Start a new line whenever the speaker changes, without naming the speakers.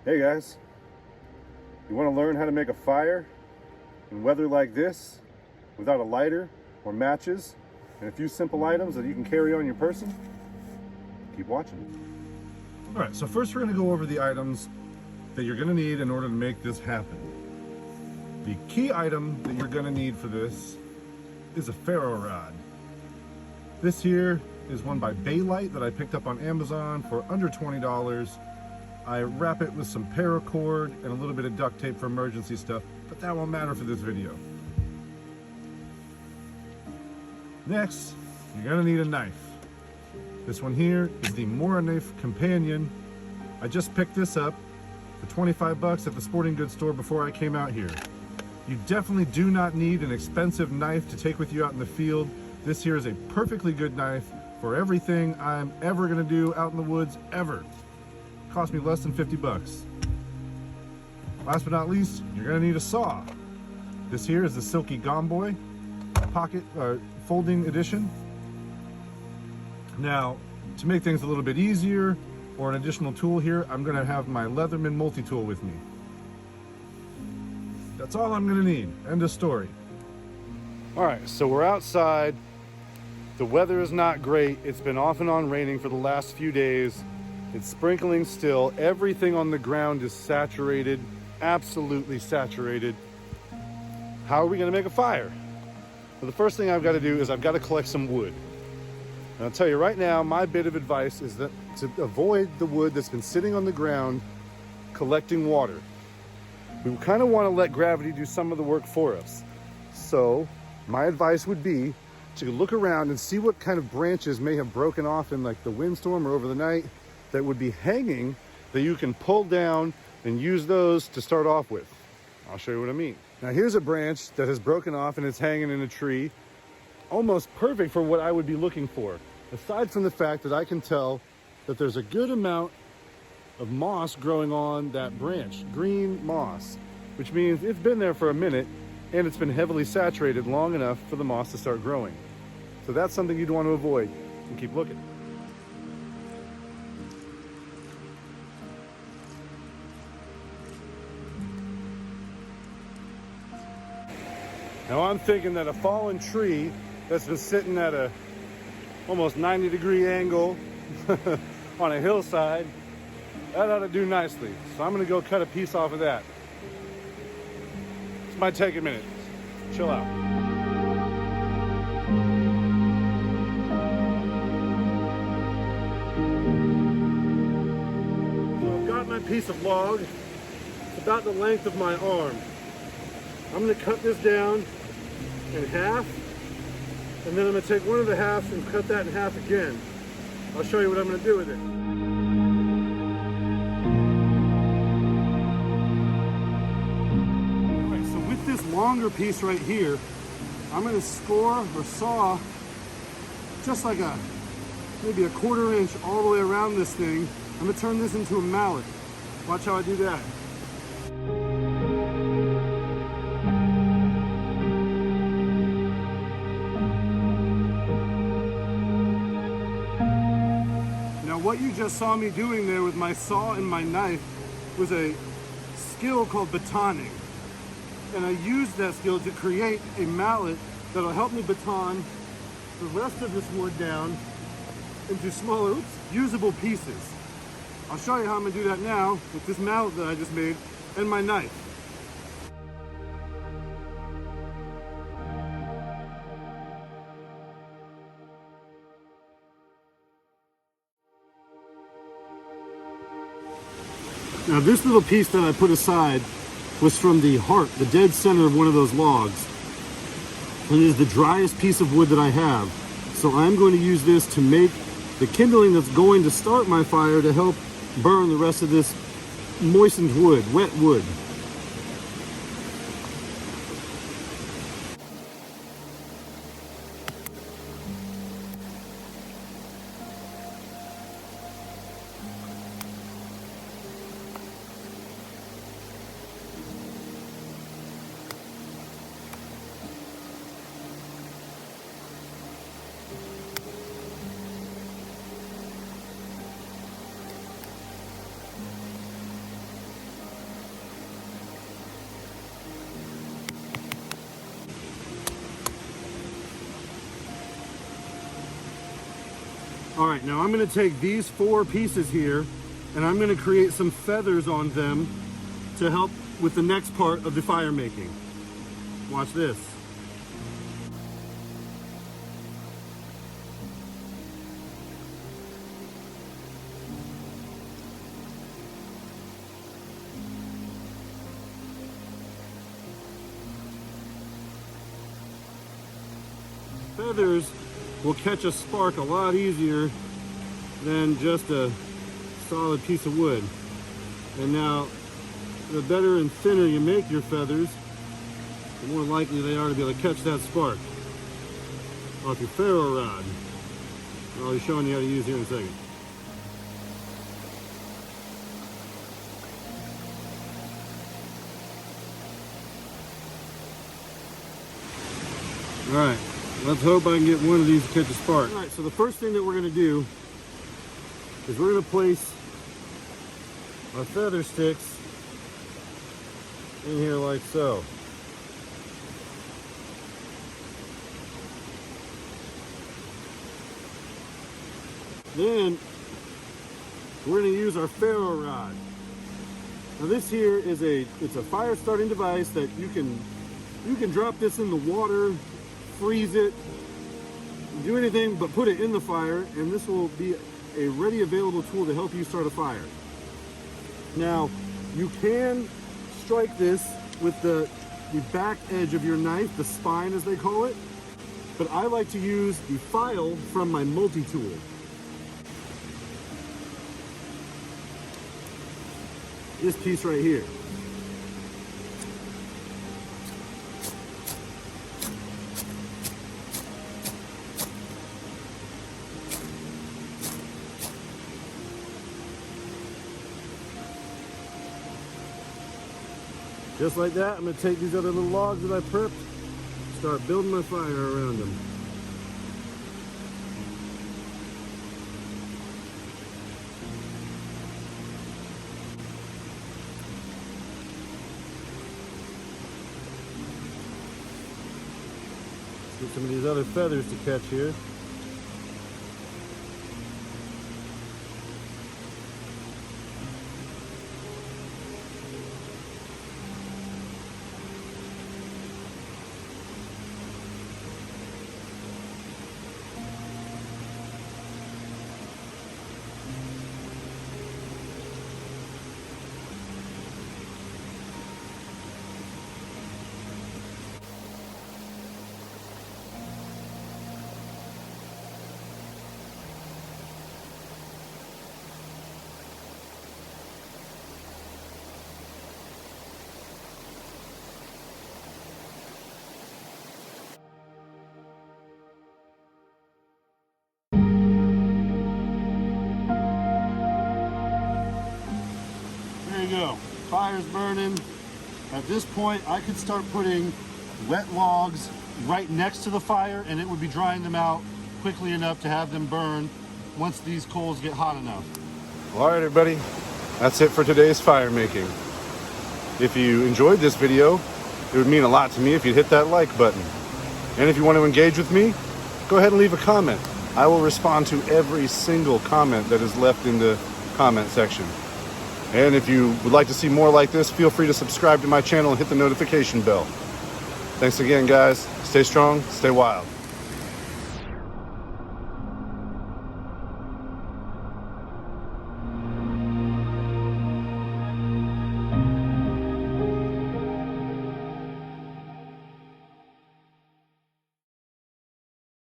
Hey guys, you want to learn how to make a fire in weather like this without a lighter or matches and a few simple items that you can carry on your person? Keep watching. All right, so first we're going to go over the items that you're going to need in order to make this happen. The key item that you're going to need for this is a ferro rod. This here is one by Baylight that I picked up on Amazon for under $20. I wrap it with some paracord and a little bit of duct tape for emergency stuff, but that won't matter for this video. Next, you're gonna need a knife. This one here is the Mora Knife Companion. I just picked this up for 25 bucks at the sporting goods store before I came out here. You definitely do not need an expensive knife to take with you out in the field. This here is a perfectly good knife for everything I'm ever gonna do out in the woods, ever. Cost me less than 50 bucks. Last but not least, you're gonna need a saw. This here is the Silky Gomboy pocket folding edition. Now, to make things a little bit easier, or an additional tool here, I'm gonna have my Leatherman multi-tool with me. That's all I'm gonna need. End of story. All right, so we're outside. The weather is not great. It's been off and on raining for the last few days. It's sprinkling still. Everything on the ground is saturated, absolutely saturated. How are we gonna make a fire? Well, the first thing I've got to do is I've got to collect some wood. And I'll tell you right now, my bit of advice is that to avoid the wood that's been sitting on the ground collecting water. We kind of want to let gravity do some of the work for us. So my advice would be to look around and see what kind of branches may have broken off in like the windstorm or over the night that would be hanging that you can pull down and use those to start off with. I'll show you what I mean. Now here's a branch that has broken off and it's hanging in a tree. Almost perfect for what I would be looking for. Aside from the fact that I can tell that there's a good amount of moss growing on that branch, green moss, which means it's been there for a minute and it's been heavily saturated long enough for the moss to start growing. So that's something you'd want to avoid and keep looking. Now I'm thinking that a fallen tree that's been sitting at a almost 90-degree angle on a hillside, that ought to do nicely. So I'm gonna go cut a piece off of that. This might take a minute. Chill out. So I've got my piece of log. It's about the length of my arm. I'm gonna cut this down in half, and then I'm gonna take one of the halves and cut that in half again. I'll show you what I'm gonna do with it. All right, so with this longer piece right here, I'm gonna score or saw just like maybe a 1/4 inch all the way around this thing. I'm gonna turn this into a mallet. Watch how I do that. What you just saw me doing there with my saw and my knife was a skill called batoning. And I used that skill to create a mallet that'll help me baton the rest of this wood down into smaller, usable pieces. I'll show you how I'm gonna do that now with this mallet that I just made and my knife. Now this little piece that I put aside was from the heart, the dead center of one of those logs. And it is the driest piece of wood that I have. So I'm going to use this to make the kindling that's going to start my fire to help burn the rest of this moistened wood, wet wood. All right, now I'm gonna take these 4 pieces here and I'm gonna create some feathers on them to help with the next part of the fire making. Watch this. Feathers will catch a spark a lot easier than just a solid piece of wood. And now, the better and thinner you make your feathers, the more likely they are to be able to catch that spark off your ferro rod. I'll be showing you how to use here in a second. All right, let's hope I can get one of these to catch a spark. All right, so the first thing that we're gonna do is we're gonna place our feather sticks in here like so. Then we're going to use our ferro rod. Now this here is it's a fire starting device that you can drop this in the water, freeze it, do anything but put it in the fire, and this will be a ready available tool to help you start a fire. Now you can strike this with the back edge of your knife, the spine as they call it, but I like to use the file from my multi-tool. This piece right here. Just like that, I'm going to take these other little logs that I prepped, start building my fire around them. Get some of these other feathers to catch here. There you go, fire's burning. At this point, I could start putting wet logs right next to the fire and it would be drying them out quickly enough to have them burn once these coals get hot enough. All right, everybody, that's it for today's fire making. If you enjoyed this video, it would mean a lot to me if you'd hit that like button. And if you want to engage with me, go ahead and leave a comment. I will respond to every single comment that is left in the comment section. And if you would like to see more like this, feel free to subscribe to my channel and hit the notification bell. Thanks again, guys. Stay strong, stay wild.